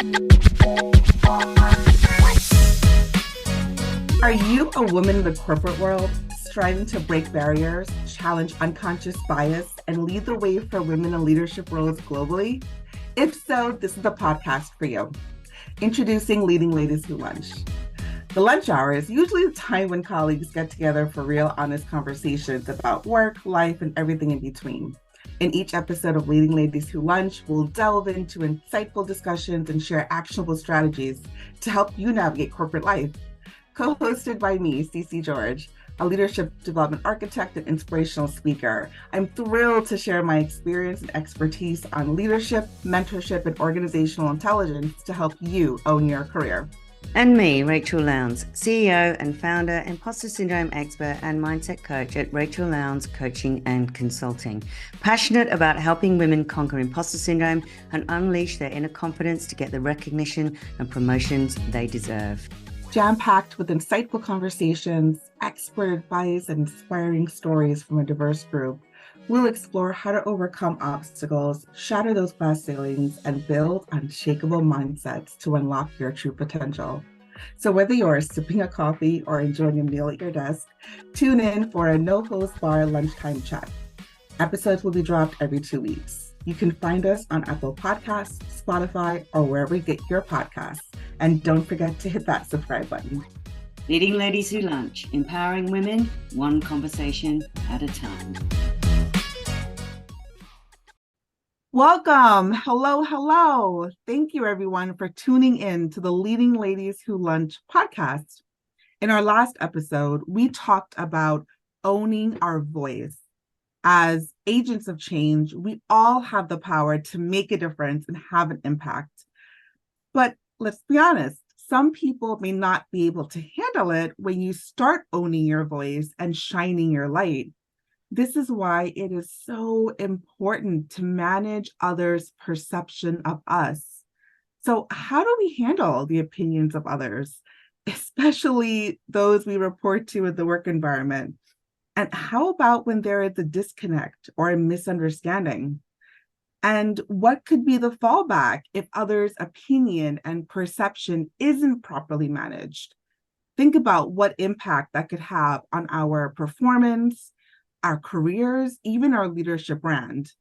Are you a woman in the corporate world striving to break barriers, challenge unconscious bias, and lead the way for women in leadership roles globally? If so, this is the podcast for you. Introducing Leading Ladies Who Lunch. The lunch hour is usually the time when colleagues get together for real, honest conversations about work, life, and everything in between. In each episode of Leading Ladies Who Lunch, we'll delve into insightful discussions and share actionable strategies to help you navigate corporate life. Co-hosted by me, Cece George, a leadership development architect and inspirational speaker. I'm thrilled to share my experience and expertise on leadership, mentorship, and organizational intelligence to help you own your career. And me, Rachel Lowndes, CEO and founder, imposter syndrome expert, and mindset coach at Rachel Lowndes Coaching and Consulting. Passionate about helping women conquer imposter syndrome and unleash their inner confidence to get the recognition and promotions they deserve. Jam-packed with insightful conversations, expert advice, and inspiring stories from a diverse group, we'll explore how to overcome obstacles, shatter those glass ceilings, and build unshakable mindsets to unlock your true potential. So whether you're sipping a coffee or enjoying a meal at your desk, tune in for a no-host bar lunchtime chat. Episodes will be dropped every 2 weeks. You can find us on Apple Podcasts, Spotify, or wherever you get your podcasts. And don't forget to hit that subscribe button. Leading Ladies Who Lunch, empowering women, one conversation at a time. Welcome. Hello. Thank you, everyone, for tuning in to the Leading Ladies Who Lunch podcast. In our last episode, we talked about owning our voice. As agents of change, we all have the power to make a difference and have an impact. But let's be honest, some people may not be able to handle it when you start owning your voice and shining your light. This is why it is so important to manage others' perception of us. So how do we handle the opinions of others, especially those we report to in the work environment? And how about when there is a disconnect or a misunderstanding? And what could be the fallback if others' opinion and perception isn't properly managed? Think about what impact that could have on our performance, our careers, even our leadership brand.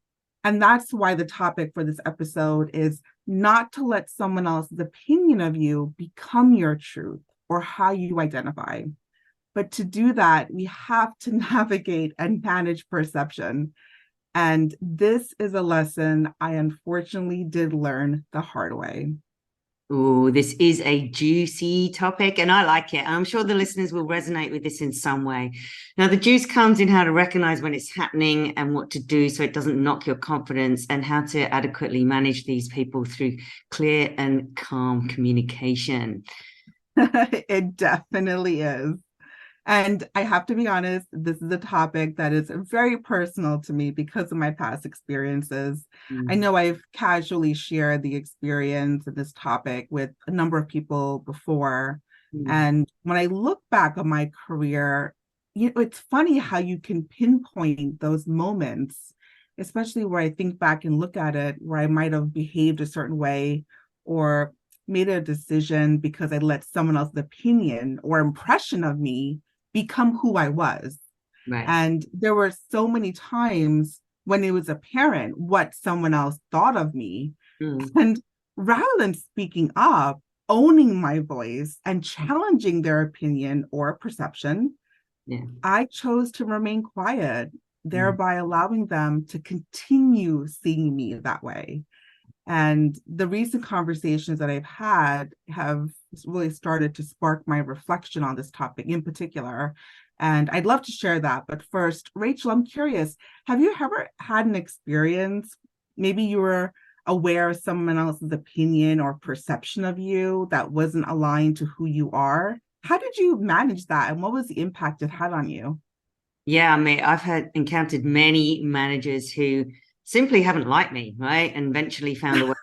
And that's why the topic for this episode is not to let someone else's opinion of you become your truth or how you identify. But to do that, we have to navigate and manage perception. And this is a lesson I unfortunately did learn the hard way. Oh, this is a juicy topic and I like it. I'm sure the listeners will resonate with this in some way. Now, the juice comes in how to recognize when it's happening and what to do so it doesn't knock your confidence, and how to adequately manage these people through clear and calm communication. It definitely is. And I have to be honest, this is a topic that is very personal to me because of my past experiences. I know I've casually shared the experience of this topic with a number of people before. And when I look back on my career, it's funny how you can pinpoint those moments, especially where I think back and look at it, where I might have behaved a certain way or made a decision because I let someone else's opinion or impression of me become who I was. Right. And there were so many times when it was apparent what someone else thought of me. And rather than speaking up, owning my voice and challenging their opinion or perception, I chose to remain quiet, thereby allowing them to continue seeing me that way. And the recent conversations that I've had have really started to spark my reflection on this topic in particular. And I'd love to share that. But first, Rachel, I'm curious, have you ever had an experience, maybe you were aware of someone else's opinion or perception of you that wasn't aligned to who you are? How did you manage that? And what was the impact it had on you? Yeah, I mean, I've encountered many managers who simply haven't liked me, right? And eventually found a way.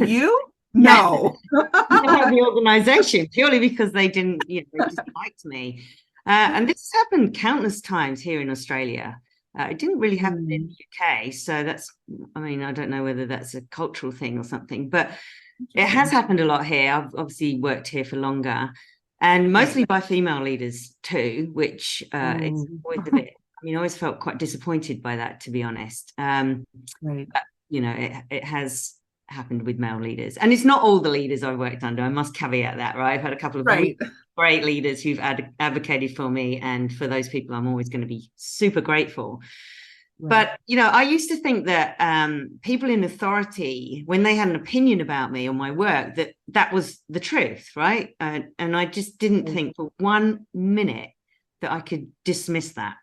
You? No. The organization, purely because they didn't, they just liked me. And this has happened countless times here in Australia. It didn't really happen in the UK. So I don't know whether that's a cultural thing or something. But It has happened a lot here. I've obviously worked here for longer, and mostly by female leaders too, which it's Oh, always a bit. I mean, I always felt quite disappointed by that, to be honest. right, But, it has happened with male leaders, and it's not all the leaders I've worked under. I must caveat that, right? I've had a couple of really right, great leaders who've advocated for me, and for those people, I'm always going to be super grateful. right. But, I used to think that people in authority, when they had an opinion about me or my work, that was the truth, right? And I just didn't think for 1 minute that I could dismiss that.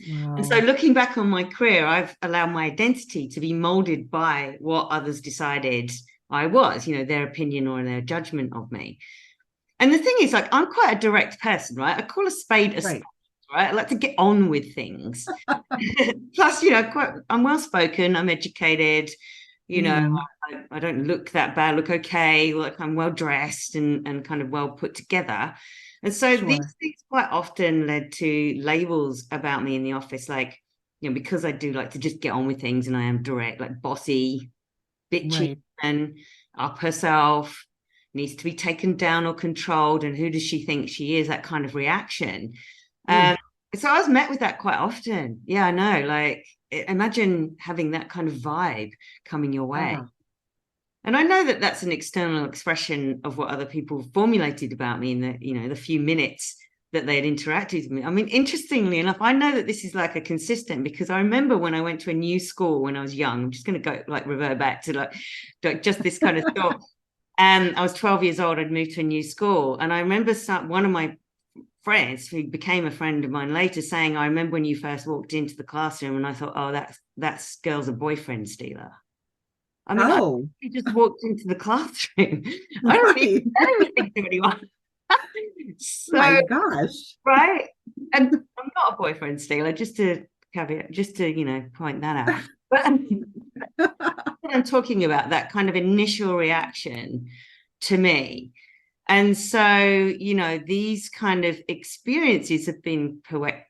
And so Wow. looking back on my career, I've allowed my identity to be molded by what others decided I was, their opinion or their judgment of me. And the thing is, like, I'm quite a direct person, right? I call a spade a spade, Right. right? I like to get on with things. Plus, I'm well spoken, I'm educated, Mhm. I don't look that bad, look okay, like I'm well dressed and kind of well put together. And so Sure. these things quite often led to labels about me in the office, like, because I do like to just get on with things and I am direct, like bossy, bitchy, Right. and up herself, needs to be taken down or controlled. And who does she think she is? That kind of reaction. Ooh. So I was met with that quite often. Yeah, I know. Like, imagine having that kind of vibe coming your way. Yeah. And I know that that's an external expression of what other people formulated about me in the few minutes that they had interacted with me. I mean, interestingly enough, I know that this is like a consistent, because I remember when I went to a new school when I was young. I'm just going to go like revert back to like just this kind of thought. And I was 12 years old. I'd moved to a new school, and I remember one of my friends who became a friend of mine later saying, I remember when you first walked into the classroom and I thought, oh, that's girl's a boyfriend stealer. I mean, I Oh, just walked into the classroom. I don't right. even say anything to anyone. My So, gosh. right. And I'm not a boyfriend stealer, just to caveat, just to, point that out. But I'm talking about that kind of initial reaction to me. And so, these kind of experiences have been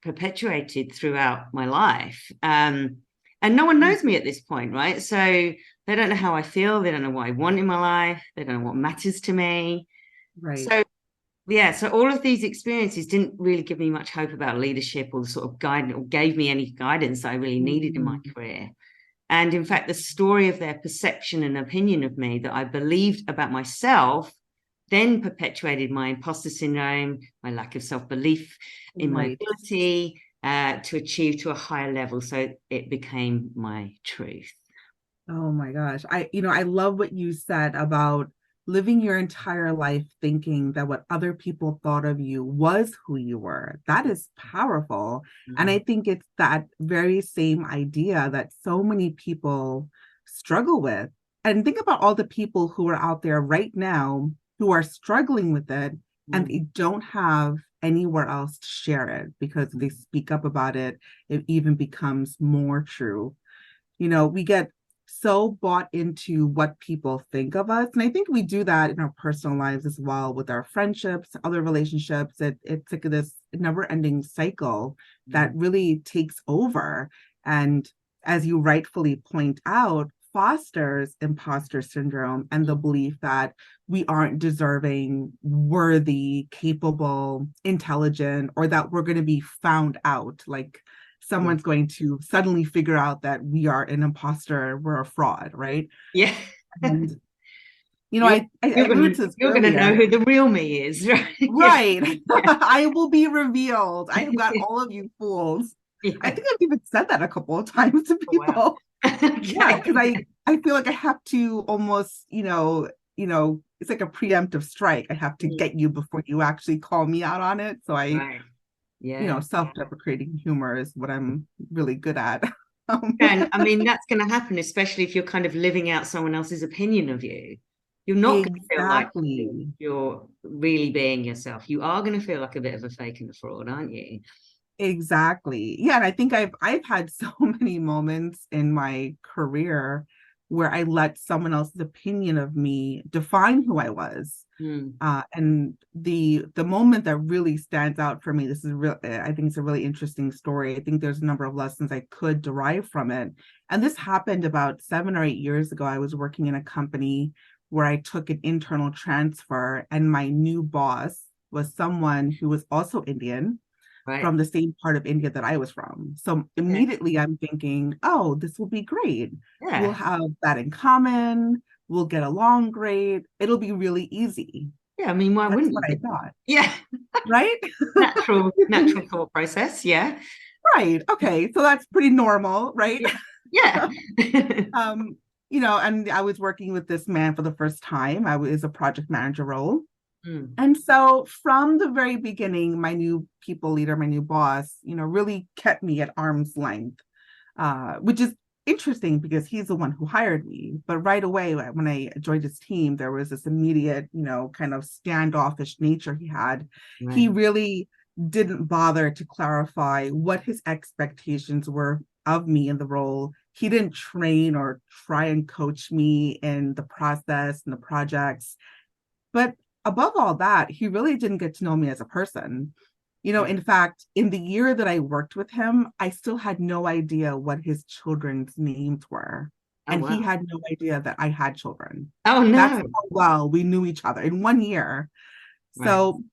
perpetuated throughout my life. And no one knows me at this point, right? So they don't know how I feel. They don't know what I want in my life. They don't know what matters to me. Right. So, yeah, so all of these experiences didn't really give me much hope about leadership or the sort of guidance, or gave me any guidance I really needed in my Mhm. career. And in fact, the story of their perception and opinion of me that I believed about myself then perpetuated my imposter syndrome, my lack of self-belief in my Right. ability to achieve to a higher level. So it became my truth. Oh my gosh. I love what you said about living your entire life thinking that what other people thought of you was who you were. That is powerful. And I think it's that very same idea that so many people struggle with. And think about all the people who are out there right now who are struggling with it and they don't have anywhere else to share it, because if they speak up about it, it even becomes more true. We get so bought into what people think of us. And I think we do that in our personal lives as well, with our friendships, other relationships. It's like this never-ending cycle that really takes over. And as you rightfully point out, fosters imposter syndrome and the belief that we aren't deserving, worthy, capable, intelligent, or that we're going to be found out. Like, Yeah. someone's going to suddenly figure out that we are an imposter, we're a fraud, right? Yeah. And you're I you're alluded gonna to this you're gonna know earlier. who the real me is, right? Yeah. Right. I will be revealed. I have got all of you fools. I Yeah. think I've even said that a couple of times to Oh, wow. people. Yeah, Okay. because I feel like I have to almost, it's like a preemptive strike. I have to get you before you actually call me out on it. So Right. Yeah. self-deprecating humor is what I'm really good at. And I mean, that's going to happen, especially if you're kind of living out someone else's opinion of you. You're not going to feel like Exactly. you're really being yourself. You are going to feel like a bit of a fake and a fraud, aren't you? Exactly. Yeah, and I think I've had so many moments in my career where I let someone else's opinion of me define who I was. Mm. And the moment that really stands out for me, this is real. I think it's a really interesting story. I think there's a number of lessons I could derive from it. And this happened about 7 or 8 years ago. I was working in a company where I took an internal transfer, and my new boss was someone who was also Indian Right. from the same part of India that I was from. So Yeah. immediately I'm thinking, oh, this will be great. We'll Yeah. have that in common. We'll get along great. It'll be really easy. Yeah. I mean, why That's wouldn't what I you? thought, Yeah. right? Natural thought process. Yeah. Right. Okay. So that's pretty normal, right? Yeah. um, and I was working with this man for the first time. I was a project manager role. Mm. And so from the very beginning, my new people leader, my new boss, really kept me at arm's length, which is interesting because he's the one who hired me. But right away, when I joined his team, there was this immediate, kind of standoffish nature he had. Right. He really didn't bother to clarify what his expectations were of me in the role. He didn't train or try and coach me in the process and the projects. But above all that, he really didn't get to know me as a person. In fact, in the year that I worked with him, I still had no idea what his children's names were. Oh, And he wow. had no idea that I had children. Oh, That's no. how well we knew each other in 1 year. Right. So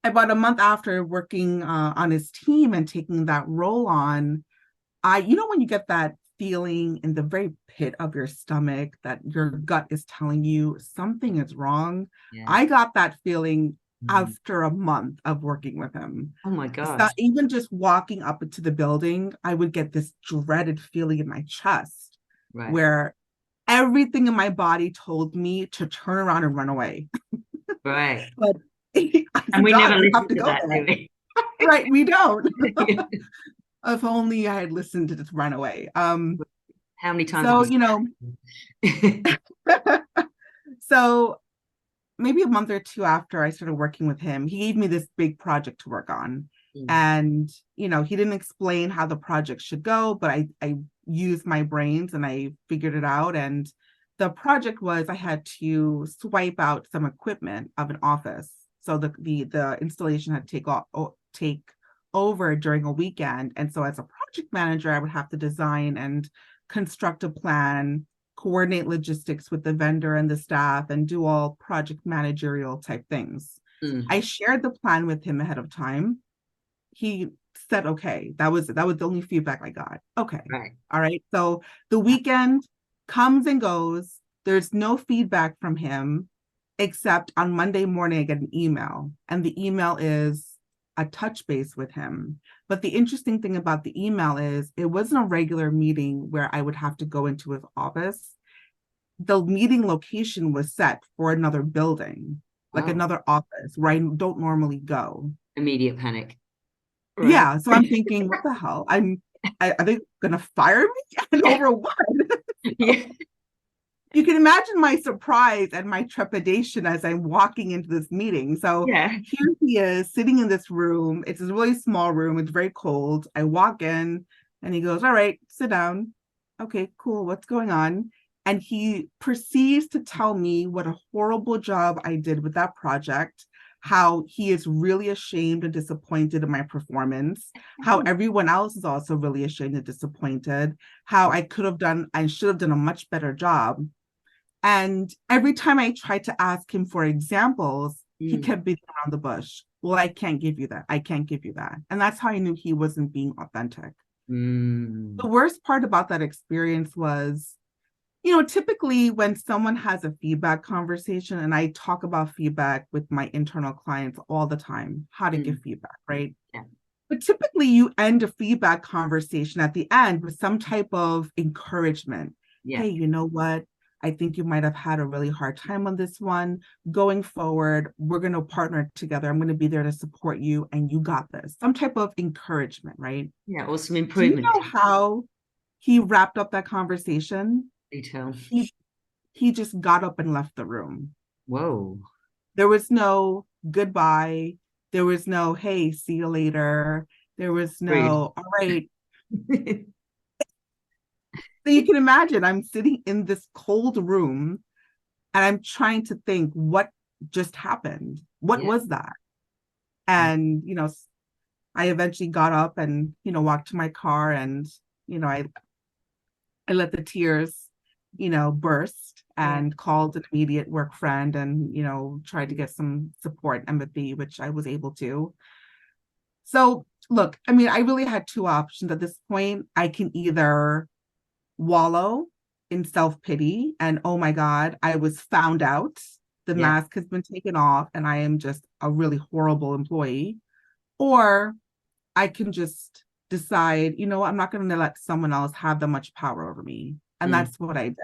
about a month after working on his team and taking that role on, when you get that feeling in the very pit of your stomach that your gut is telling you something is wrong. Yeah. I got that feeling after a month of working with him. Oh my So gosh. even just walking up into the building, I would get this dreaded feeling in my chest Right. where everything in my body told me to turn around and run away. Right. But And we never listen to to go that, there. do we? Right, we don't. If only I had listened to this run away. How many times So, have you so maybe a month or two after I started working with him, he gave me this big project to work on. And, he didn't explain how the project should go, but I used my brains and I figured it out. And the project was I had to swipe out some equipment of an office. So the installation had to take over during a weekend. And so as a project manager, I would have to design and construct a plan, coordinate logistics with the vendor and the staff, and do all project managerial type things. I shared the plan with him ahead of time. He said, okay. That was the only feedback I got. Okay. Right. All right. So the weekend comes and goes. There's no feedback from him, except on Monday morning, I get an email. And the email is a touch base with him. But the interesting thing about the email is it wasn't a regular meeting where I would have to go into his office. The meeting location was set for another building, like another office where I don't normally go. Immediate panic. Right. Yeah. So I'm thinking, what the hell? Are they gonna fire me? And over what? Yeah. You can imagine my surprise and my trepidation as I'm walking into this meeting. So here he is sitting in this room. It's a really small room. It's very cold. I walk in and he goes, all right, sit down. Okay, cool. What's going on? And he proceeds to tell me what a horrible job I did with that project, how he is really ashamed and disappointed in my performance, how everyone else is also really ashamed and disappointed, how I should have done a much better job. And every time I tried to ask him for examples, he kept beating around the bush. Well, I can't give you that. I can't give you that. And that's how I knew he wasn't being authentic. The worst part about that experience was, typically when someone has a feedback conversation, and I talk about feedback with my internal clients all the time, how to give feedback, right? Yeah. But typically you end a feedback conversation at the end with some type of encouragement. Yeah. Hey, you know what? I think you might have had a really hard time on this one. Going forward, we're going to partner together. I'm going to be there to support you, and you got this. Some type of encouragement, right? Yeah, or some improvement. Do you know how he wrapped up that conversation? Detail. He just got up and left the room. Whoa. There was no goodbye. There was no, hey, see you later. There was no, all right. So you can imagine I'm sitting in this cold room and I'm trying to think what just happened. What was that? And, I eventually got up and, walked to my car and, I let the tears burst and called an immediate work friend and, tried to get some support, empathy, which I was able to. So look, I mean, I really had two options at this point. I can either wallow in self-pity and, oh my God, I was found out. The mask has been taken off and I am just a really horrible employee. Or I can just decide, I'm not going to let someone else have that much power over me. And that's what I did.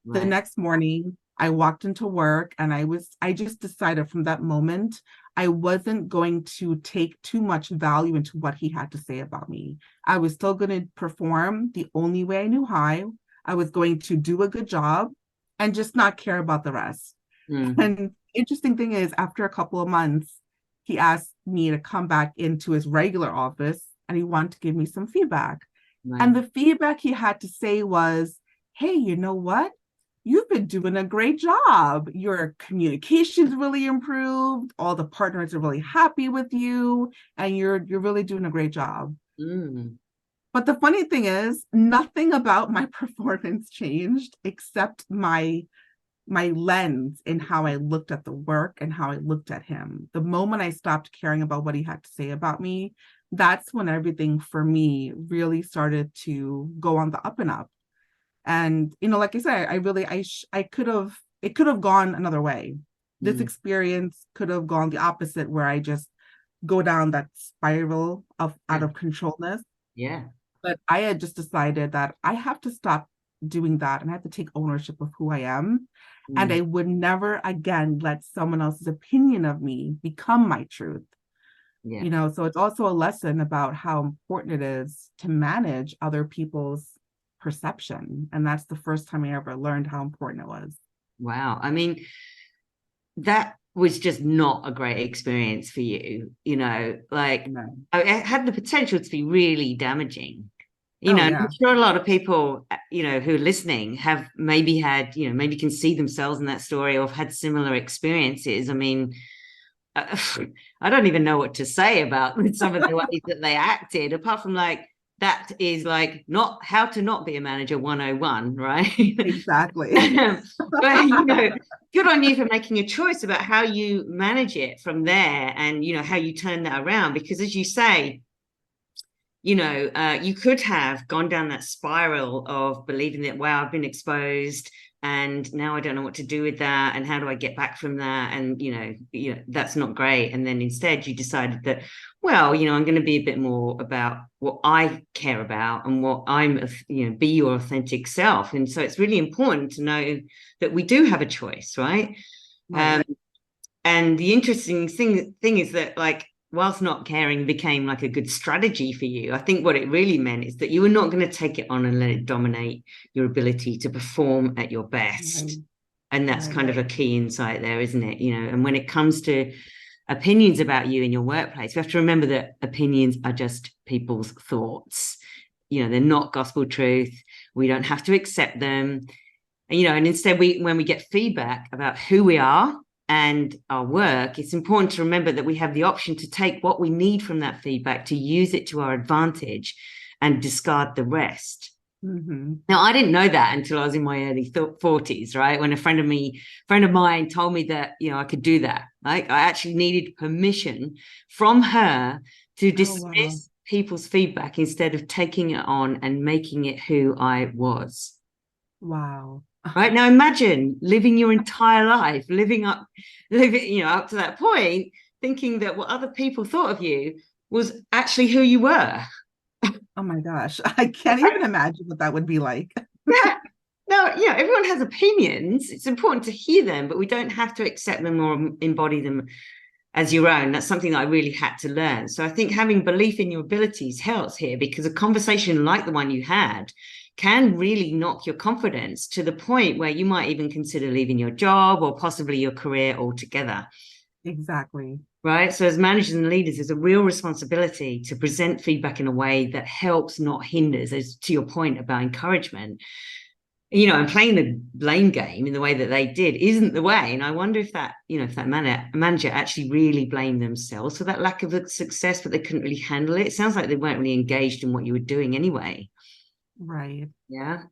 The next morning, I walked into work and I just decided from that moment, I wasn't going to take too much value into what he had to say about me. I was still going to perform the only way I knew how. I was going to do a good job and just not care about the rest. And interesting thing is, after a couple of months, he asked me to come back into his regular office and he wanted to give me some feedback. And the feedback he had to say was, hey, you know what? You've been doing a great job. Your communication's really improved. All the partners are really happy with you, and you're really doing a great job. But the funny thing is, nothing about my performance changed except my lens in how I looked at the work and how I looked at him. The moment I stopped caring about what he had to say about me, that's when everything for me really started to go on the up and up. And, like I said, it could have gone another way. This experience could have gone the opposite, where I just go down that spiral of out of controlness. But I had just decided that I have to stop doing that and I have to take ownership of who I am. And I would never again let someone else's opinion of me become my truth. So it's also a lesson about how important it is to manage other people's perception. And that's the first time I ever learned how important it was. Wow. I mean, that was just not a great experience for you, like it had the potential to be really damaging. I'm sure a lot of people, who are listening have maybe had, maybe can see themselves in that story or have had similar experiences. I mean, I don't even know what to say about some of the ways that they acted, apart from that is not how to not be a manager 101, right? Exactly. But, good on you for making a choice about how you manage it from there and, how you turn that around. Because as you say, you could have gone down that spiral of believing that, wow, I've been exposed and now I don't know what to do with that. And how do I get back from that? And, that's not great. And then instead you decided that, well, I'm going to be a bit more about what I care about and what I'm, be your authentic self. And so it's really important to know that we do have a choice, right? And the interesting thing is that, whilst not caring became a good strategy for you, I think what it really meant is that you were not going to take it on and let it dominate your ability to perform at your best. And that's kind of a key insight there, isn't it? And when it comes to opinions about you in your workplace, we have to remember that opinions are just people's thoughts. They're not gospel truth. We don't have to accept them. And instead, when we get feedback about who we are and our work, it's important to remember that we have the option to take what we need from that feedback, to use it to our advantage and discard the rest. Now, I didn't know that until I was in my early 40s, right? When a friend of mine told me that, I could do that. I actually needed permission from her to dismiss people's feedback instead of taking it on and making it who I was. Wow. Right. Now imagine living your entire life, living up to that point, thinking that what other people thought of you was actually who you were. Oh my gosh. I can't even imagine what that would be like. Yeah. No, everyone has opinions. It's important to hear them, but we don't have to accept them or embody them as your own. That's something that I really had to learn. So I think having belief in your abilities helps here, because a conversation like the one you had can really knock your confidence to the point where you might even consider leaving your job or possibly your career altogether. Exactly. Right. So as managers and leaders, there's a real responsibility to present feedback in a way that helps, not hinders, as to your point about encouragement. And playing the blame game in the way that they did isn't the way. And I wonder if that, if that manager actually really blamed themselves for that lack of success, but they couldn't really handle it. It sounds like they weren't really engaged in what you were doing anyway. Right. Yeah.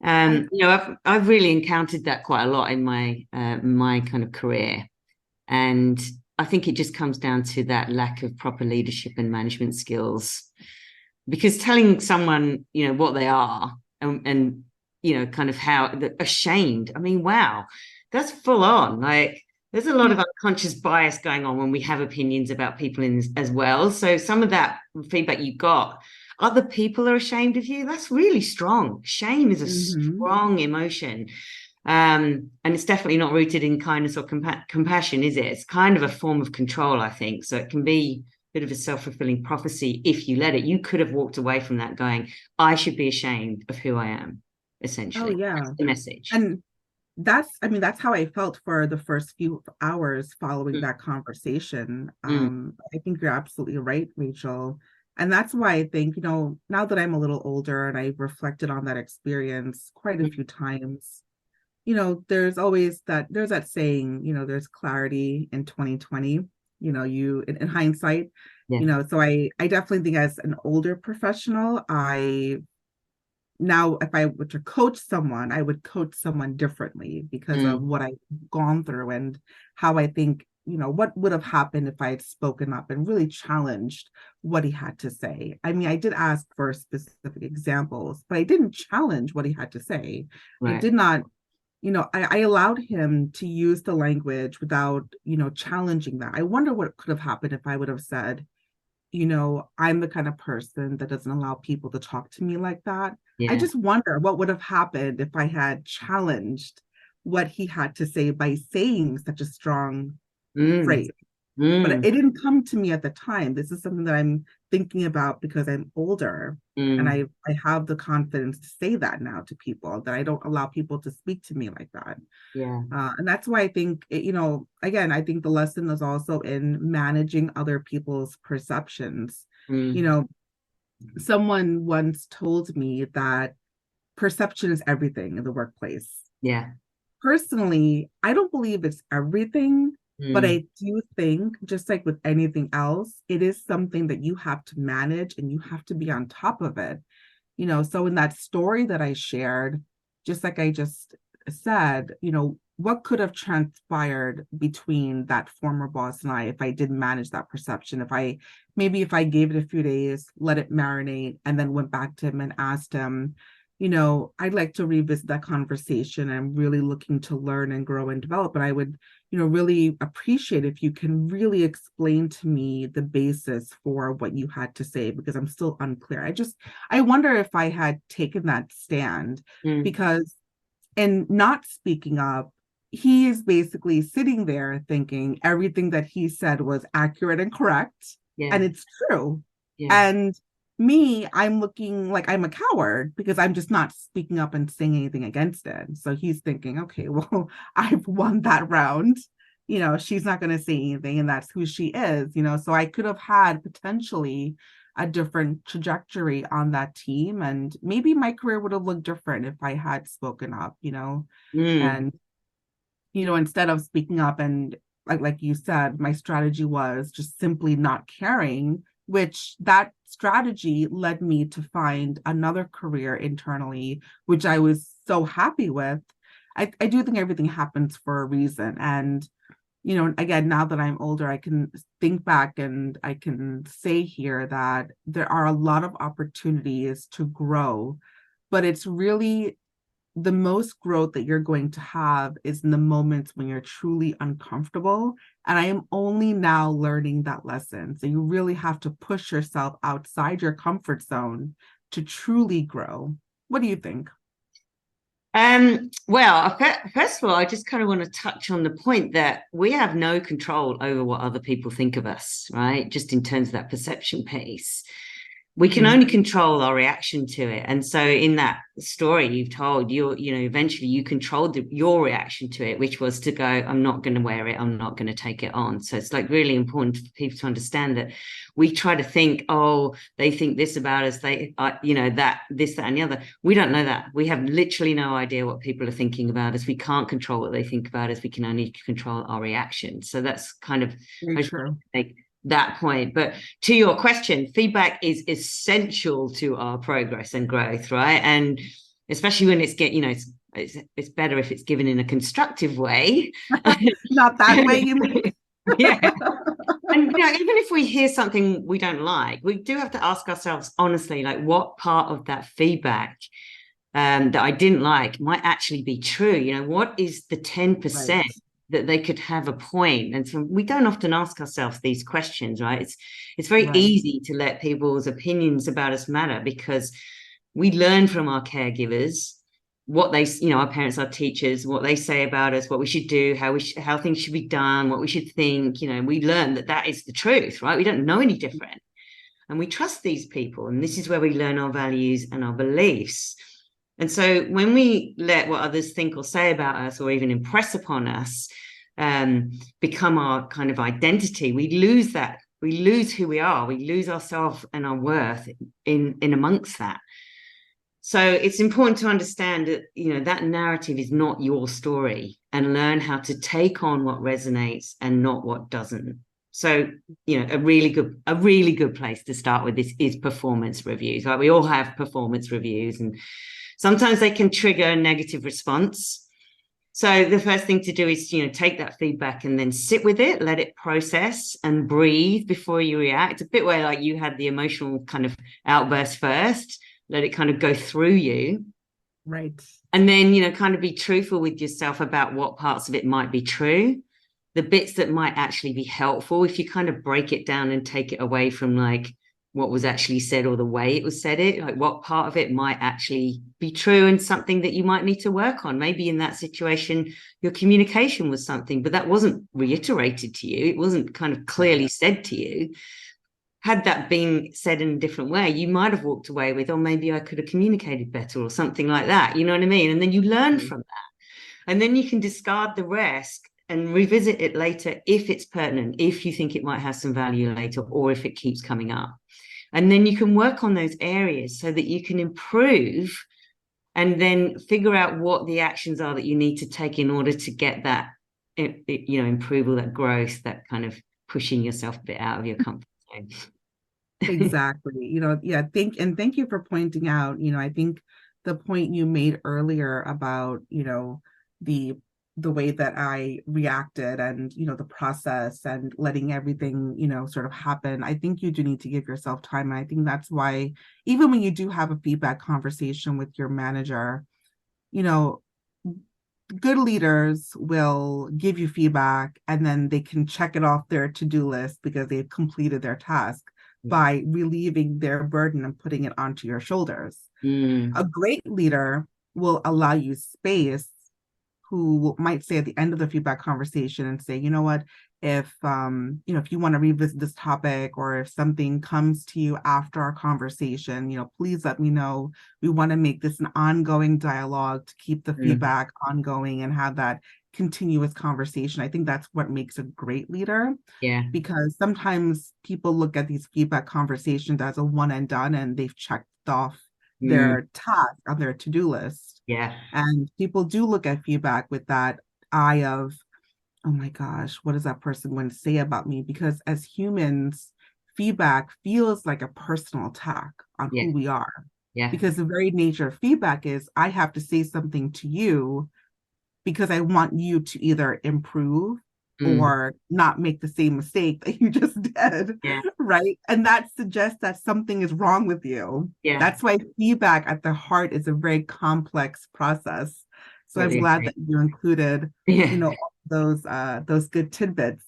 I, I've really encountered that quite a lot in my kind of career, and I think it just comes down to that lack of proper leadership and management skills. Because telling someone, what they are and kind of how ashamed. I mean, wow, that's full on. Like, there's a lot of unconscious bias going on when we have opinions about people as well. So some of that feedback you got, other people are ashamed of you. That's really strong. Shame is a strong emotion. And it's definitely not rooted in kindness or compassion, is it? It's kind of a form of control, I think. So it can be a bit of a self-fulfilling prophecy if you let it. You could have walked away from that going, I should be ashamed of who I am, essentially. oh yeah. That's the message. And that's how I felt for the first few hours following that conversation. I think you're absolutely right, Rachel. And that's why I think, now that I'm a little older and I've reflected on that experience quite a few times, there's that saying, there's clarity in 2020, you in hindsight, so I definitely think as an older professional, now if I were to coach someone, I would coach someone differently because of what I've gone through and how I think, what would have happened if I had spoken up and really challenged what he had to say. I mean, I did ask for specific examples, but I didn't challenge what he had to say. Right. I did not, I allowed him to use the language without, challenging that. I wonder what could have happened if I would have said, I'm the kind of person that doesn't allow people to talk to me like that. Yeah. I just wonder what would have happened if I had challenged what he had to say by saying such a strong phrase. But it didn't come to me at the time. This is something that I'm thinking about because I'm older and I have the confidence to say that now to people, that I don't allow people to speak to me like that. Yeah. And that's why I think, again, I think the lesson is also in managing other people's perceptions. Someone once told me that perception is everything in the workplace. Yeah. Personally, I don't believe it's everything. But I do think, just like with anything else, it is something that you have to manage and you have to be on top of it. So in that story that I shared, just like I just said, what could have transpired between that former boss and I if I didn't manage that perception? If I gave it a few days, let it marinate, and then went back to him and asked him, I'd like to revisit that conversation. I'm really looking to learn and grow and develop. And I would, really appreciate if you can really explain to me the basis for what you had to say, because I'm still unclear. I wonder if I had taken that stand, because in not speaking up, he is basically sitting there thinking everything that he said was accurate and correct. And it's true. And me, I'm looking like I'm a coward because I'm just not speaking up and saying anything against it. So he's thinking, okay, well, I've won that round. She's not going to say anything, and that's who she is. So I could have had potentially a different trajectory on that team, and maybe my career would have looked different if I had spoken up. And instead of speaking up and like you said, my strategy was just simply not caring, which that strategy led me to find another career internally, which I was so happy with. I do think everything happens for a reason. And, again, now that I'm older, I can think back and I can say here that there are a lot of opportunities to grow, but it's really the most growth that you're going to have is in the moments when you're truly uncomfortable. And I am only now learning that lesson. So you really have to push yourself outside your comfort zone to truly grow. What do you think? Well, first of all, I just kind of want to touch on the point that we have no control over what other people think of us, right? Just in terms of that perception piece. We can only control our reaction to it. And so in that story you've told, eventually you controlled your reaction to it, which was to go, I'm not going to wear it. I'm not going to take it on. So it's like really important for people to understand that we try to think, oh, they think this about us. They, that, this, that, and the other. We don't know that. We have literally no idea what people are thinking about us. We can't control what they think about us. We can only control our reaction. So that's kind of very true. That point. But to your question, feedback is essential to our progress and growth, right? And especially when it's better if it's given in a constructive way. Not that way, you mean? Yeah. And even if we hear something we don't like, we do have to ask ourselves honestly, like, what part of that feedback that I didn't like might actually be true? What is the 10% Right. that they could have a point? And so we don't often ask ourselves these questions, right? It's very Right. easy to let people's opinions about us matter because we learn from our caregivers what they, our parents, our teachers, what they say about us, what we should do, how things should be done, what we should think. We learn that is the truth, right? We don't know any different, and we trust these people, and this is where we learn our values and our beliefs. And so when we let what others think or say about us, or even impress upon us, become our kind of identity, we lose that. We lose who we are. We lose ourselves and our worth in amongst that. So it's important to understand that, that narrative is not your story, and learn how to take on what resonates and not what doesn't. So, a really good place to start with this is performance reviews. Like, we all have performance reviews, and sometimes they can trigger a negative response. So the first thing to do is, take that feedback and then sit with it, let it process and breathe before you react. A bit where like you had the emotional kind of outburst first. Let it kind of go through you. Right. And then, kind of be truthful with yourself about what parts of it might be true, the bits that might actually be helpful. If you kind of break it down and take it away from like what was actually said or the way it was said, like what part of it might actually be true and something that you might need to work on. Maybe in that situation, your communication was something, but that wasn't reiterated to you. It wasn't kind of clearly said to you. Had that been said in a different way, you might have walked away with, oh, maybe I could have communicated better or something like that. You know what I mean? And then you learn from that. And then you can discard the rest and revisit it later if it's pertinent, if you think it might have some value later, or if it keeps coming up. And then you can work on those areas so that you can improve, and then figure out what the actions are that you need to take in order to get that, improve, that growth, that kind of pushing yourself a bit out of your comfort zone. Exactly. Thank you for pointing out, I think the point you made earlier about, the way that I reacted and, the process and letting everything, sort of happen. I think you do need to give yourself time. And I think that's why, even when you do have a feedback conversation with your manager, good leaders will give you feedback and then they can check it off their to-do list because they've completed their task by relieving their burden and putting it onto your shoulders. A great leader will allow you space, who might say at the end of the feedback conversation and say, you know what, if if you want to revisit this topic, or if something comes to you after our conversation, please let me know. We want to make this an ongoing dialogue to keep the feedback ongoing and have that continuous conversation. I think that's what makes a great leader. Yeah. Because sometimes people look at these feedback conversations as a one and done, and they've checked off their task on their to-do list. Yeah. And people do look at feedback with that eye of, oh my gosh, what is that person going to say about me? Because as humans, feedback feels like a personal attack on who we are. Yeah. Because the very nature of feedback is, I have to say something to you because I want you to either improve or not make the same mistake that you just did, right? And that suggests that something is wrong with you. Yeah. That's why feedback at the heart is a very complex process. So I'm glad that you included, those good tidbits.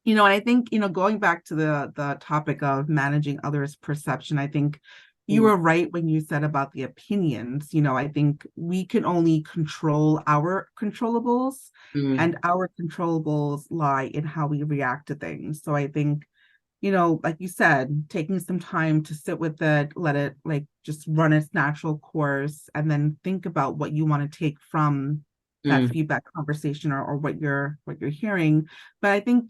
And I think, going back to the topic of managing others' perception, I think you were right when you said about the opinions. I think we can only control our controllables, and our controllables lie in how we react to things. So I think, like you said, taking some time to sit with it, let it like just run its natural course, and then think about what you want to take from that feedback conversation, or what you're hearing. But I think,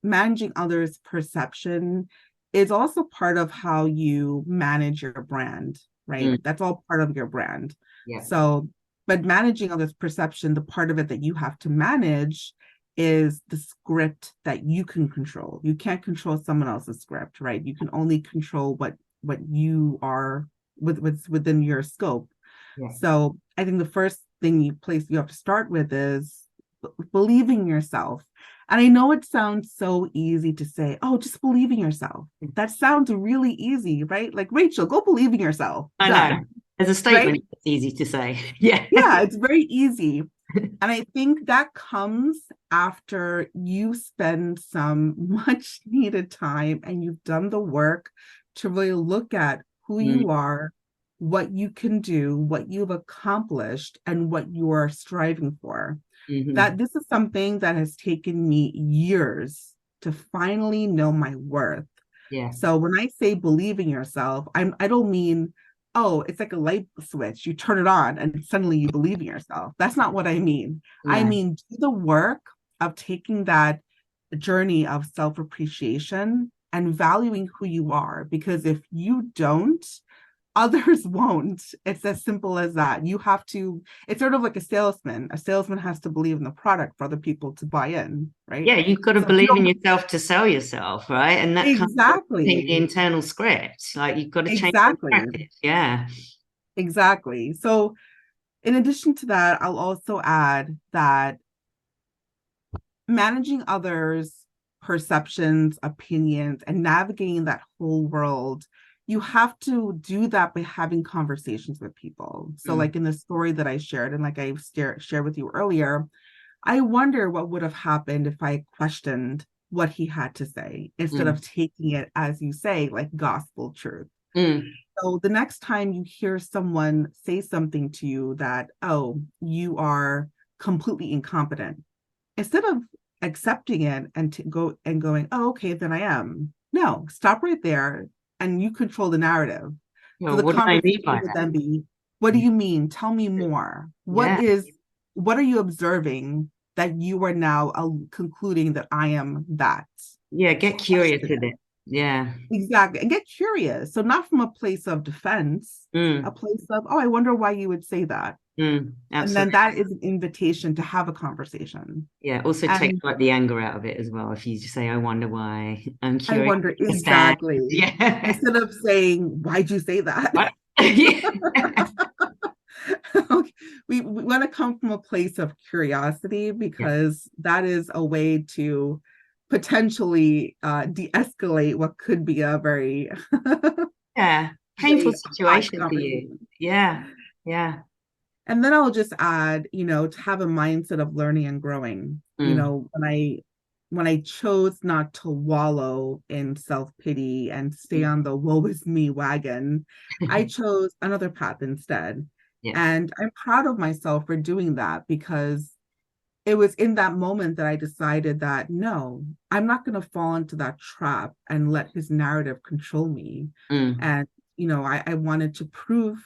managing others' perception is also part of how you manage your brand, right? That's all part of your brand. Yeah. So, but managing others' perception, the part of it that you have to manage is the script that you can control. You can't control someone else's script, right? You can only control what you are within your scope. Yeah. So I think the first thing you have to start with is believing yourself. And I know it sounds so easy to say, oh, just believe in yourself. That sounds really easy, right? Like, Rachel, go believe in yourself. I know. Done. As a Right? statement, it's easy to say. Yeah. Yeah, it's very easy. And I think that comes after you spend some much needed time and you've done the work to really look at who Mm, you are, what you can do, what you've accomplished, and what you are striving for. mhm. That this is something that has taken me years to finally know my worth. Yeah. So when I say believe in yourself, I don't mean, oh, it's like a light switch. You turn it on and suddenly you believe in yourself. That's not what I mean. I Yeah. mean, do the work of taking that journey of self-appreciation and valuing who you are. Because if you don't, others won't. It's as simple as that. You have to, it's sort of like a salesman. A salesman has to believe in the product for other people to buy in, right? Yeah, you've got to So if you believe in don't, yourself to sell yourself, right? And that comes from the exactly, internal script. Like you've got to change the exactly, narrative. Yeah. exactly. So in addition to that, I'll also add that managing others' perceptions, opinions, and navigating that whole world, you have to do that by having conversations with people. So, Mm, like in the story that I shared, and like I shared with you earlier, I wonder what would have happened if I questioned what he had to say instead mm, of taking it, as you say, like gospel truth. mm. So the next time you hear someone say something to you that, oh, you are completely incompetent, instead of accepting it and to go and going, oh, okay, then I am. No, stop right there and you control the narrative. So Well, the what do they conversation mean by would that? then be, what do you mean? Tell me more. Yeah. What are you observing that you are now concluding that I am that? Yeah. Get curious Question with it. it. Yeah. Exactly. And get curious. So not from a place of defense, a Mm, place of, oh, I wonder why you would say that. And then absolutely. that is an invitation to have a conversation. Yeah. Also take And like the anger out of it as well. If you just say, I wonder why, I'm I curious wonder to understand. exactly. Yeah. Instead of saying, why'd you say that? Right. Yeah. We want to come from a place of curiosity Yeah. because that is a way to potentially de-escalate what could be a very, Yeah. Painful very hot situation for you. conversation. Yeah. Yeah. And then I'll just add, to have a mindset of learning and growing. Mm. When I chose not to wallow in self-pity and stay on the woe is me wagon, I chose another path instead. Yeah. And I'm proud of myself for doing that because it was in that moment that I decided that no, I'm not going to fall into that trap and let his narrative control me. Mm. And, I wanted to prove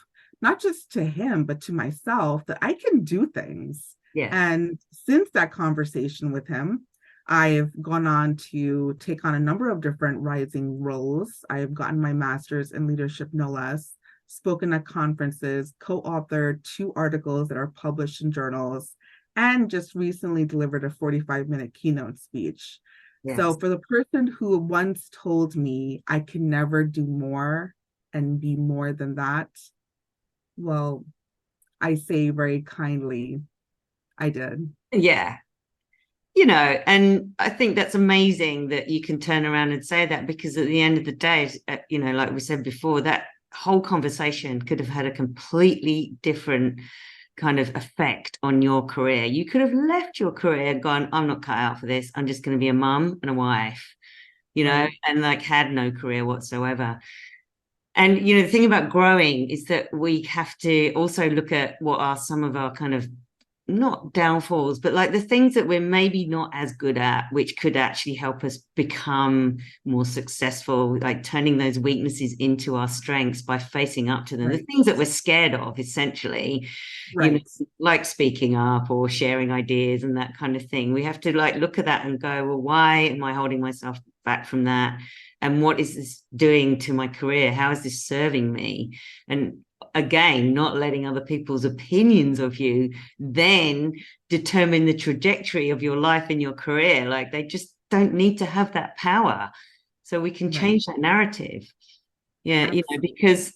not just to him, but to myself that I can do things. Yeah. And since that conversation with him, I've gone on to take on a number of different rising roles. I've gotten my master's in leadership, no less, spoken at conferences, co-authored 2 articles that are published in journals, and just recently delivered a 45-minute keynote speech. So Yes. for the person who once told me I can never do more and be more than that, well, I say very kindly, I did. Yeah. And I think that's amazing that you can turn around and say that because at the end of the day, like we said before, that whole conversation could have had a completely different kind of effect on your career. You could have left your career and gone, I'm not cut out for this. I'm just going to be a mum and a wife, Right. and like had no career whatsoever. And, the thing about growing is that we have to also look at what are some of our kind of not downfalls, but like the things that we're maybe not as good at, which could actually help us become more successful, like turning those weaknesses into our strengths by facing up to them. The Right. things that we're scared of, essentially, Right. like speaking up or sharing ideas and that kind of thing. We have to like look at that and go, well, why am I holding myself back from that? And what is this doing to my career? How is this serving me? And again, not letting other people's opinions of you then determine the trajectory of your life and your career. Like they just don't need to have that power. So we can Right. change that narrative. Yeah, Absolutely. because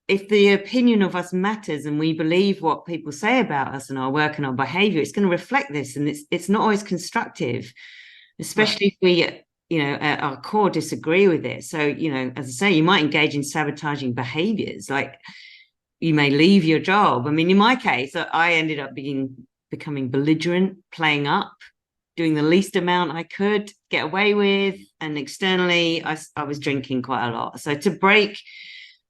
if the opinion of us matters and we believe what people say about us and our work and our behavior, it's going to reflect this, and it's not always constructive, especially if we, you know, at our core disagree with it. So, you know, as I say, you might engage in sabotaging behaviors, like you may leave your job. I mean, in my case, I ended up becoming belligerent, playing up, doing the least amount I could get away with, and externally I was drinking quite a lot. So to break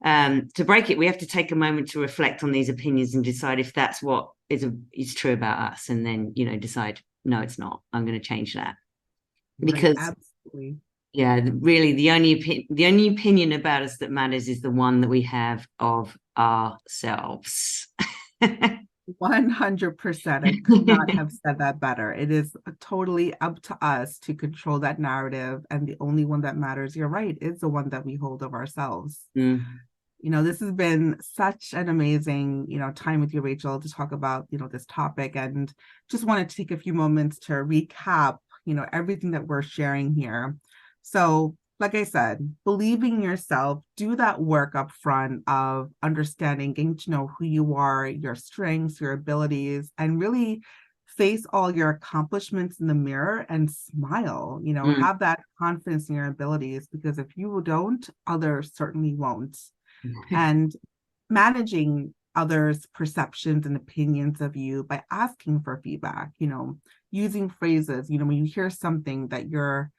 it, we have to take a moment to reflect on these opinions and decide if that's what is true about us, and then, you know, decide, no, it's not, I'm going to change that. Because right, absolutely. Yeah, really the only opinion about us that matters is the one that we have of ourselves. 100%. I could not have said that better. It is totally up to us to control that narrative, and the only one that matters, you're right, is the one that we hold of ourselves. Mm. You know, this has been such an amazing, you know, time with you, Rachel, to talk about, you know, this topic, and just wanted to take a few moments to recap, you know, everything that we're sharing here. So, like I said, believing in yourself, do that work up front of understanding, getting to know who you are, your strengths, your abilities, and really face all your accomplishments in the mirror and smile, you know, have that confidence in your abilities, because if you don't, others certainly won't. And managing others' perceptions and opinions of you by asking for feedback, you know, using phrases, you know, when you hear something that you're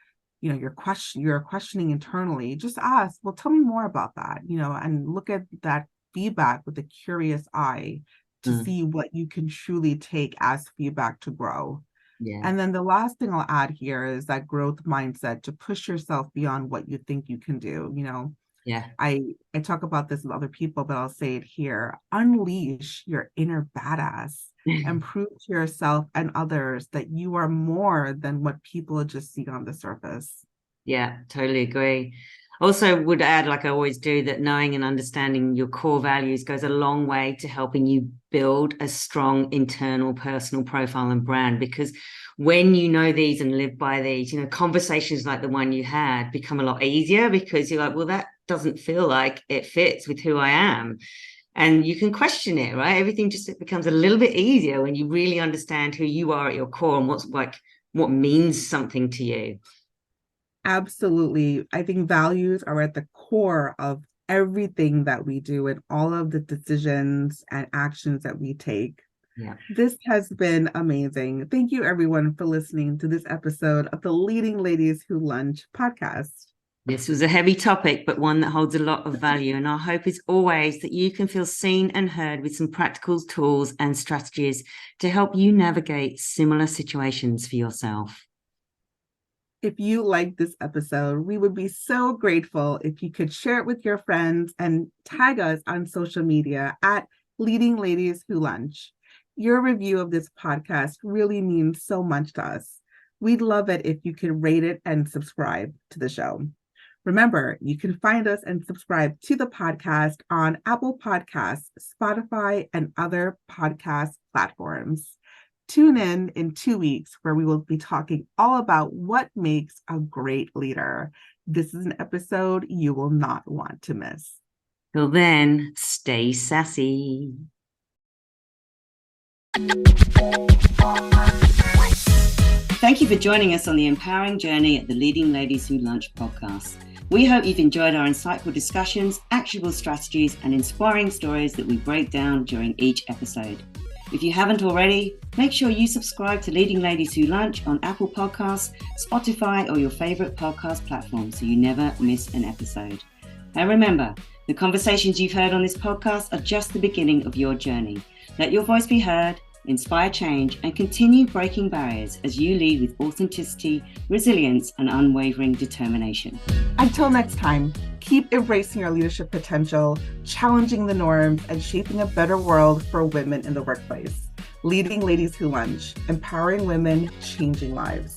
questioning internally, just ask, well, tell me more about that, you know, and look at that feedback with a curious eye to see what you can truly take as feedback to grow. Yeah. And then the last thing I'll add here is that growth mindset to push yourself beyond what you think you can do. You know, I talk about this with other people, but I'll say it here: unleash your inner badass and prove to yourself and others that you are more than what people just see on the surface. Yeah, totally agree. Also would add, like I always do, that knowing and understanding your core values goes a long way to helping you build a strong internal personal profile and brand, because when you know these and live by these, you know, conversations like the one you had become a lot easier, because you're like, well, that doesn't feel like it fits with who I am. And you can question it, right? Everything just becomes a little bit easier when you really understand who you are at your core and what means something to you. Absolutely. I think values are at the core of everything that we do and all of the decisions and actions that we take. Yeah. This has been amazing. Thank you, everyone, for listening to this episode of the Leading Ladies Who Lunch podcast. This was a heavy topic, but one that holds a lot of value. And our hope is always that you can feel seen and heard with some practical tools and strategies to help you navigate similar situations for yourself. If you liked this episode, we would be so grateful if you could share it with your friends and tag us on social media at Leading Ladies Who Lunch. Your review of this podcast really means so much to us. We'd love it if you could rate it and subscribe to the show. Remember, you can find us and subscribe to the podcast on Apple Podcasts, Spotify, and other podcast platforms. Tune in 2 weeks, where we will be talking all about what makes a great leader. This is an episode you will not want to miss. Till then, stay sassy. Thank you for joining us on the empowering journey at the Leading Ladies Who Lunch podcast. We hope you've enjoyed our insightful discussions, actionable strategies, and inspiring stories that we break down during each episode. If you haven't already, make sure you subscribe to Leading Ladies Who Lunch on Apple Podcasts, Spotify, or your favorite podcast platform so you never miss an episode. And remember, the conversations you've heard on this podcast are just the beginning of your journey. Let your voice be heard, inspire change, and continue breaking barriers as you lead with authenticity, resilience, and unwavering determination. Until next time, keep embracing your leadership potential, challenging the norms, and shaping a better world for women in the workplace. Leading Ladies Who Lunch, empowering women, changing lives.